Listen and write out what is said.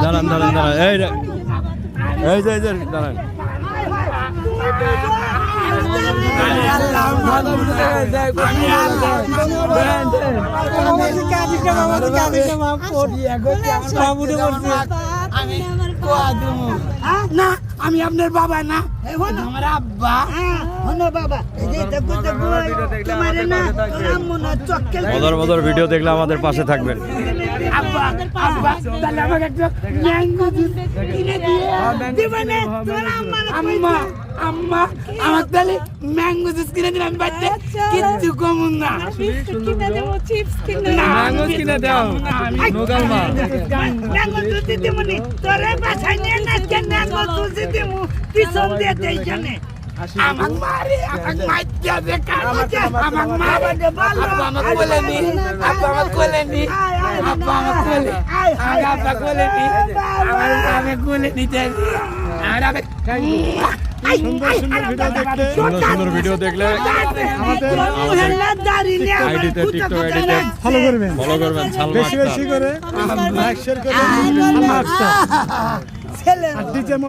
দাঁড়ান দাঁড়ান দাঁড়ান এই যে দাঁড়ান না আমি আপনার বাবা না আমার আব্বা বাবা মজার মজার ভিডিও দেখলে আমাদের পাশে থাকবেন। আব্বা আব্বা তাহলে আমাকে একটা ম্যাঙ্গো জুস কিনে দিয়ে দিবেন আম্মা আম্মা আমার তাহলে ম্যাঙ্গো জুস কিনে দিন আমি বাড়িতে কিচ্ছু কমুন না ম্যাঙ্গো কিনে দাও ম্যাঙ্গো জুস দিতে মনি তোরে বাসায় নিয়ে না ম্যাঙ্গো জুস দিতে মু পিছন দিয়ে দেই জানে আমার মারে আমার মাইয়া দে কাছে আমার মারে ভালো আমার কোলে নি আমার কোলে নি আমার কোলে আমার কোলে নি আমার কোলে নিতে সুন্দর ভিডিও দেখলে আমাদের আইডিতে টিকটক আইডিতে ফলো করবেন বেশি বেশি করে লাইক শেয়ার করবেন।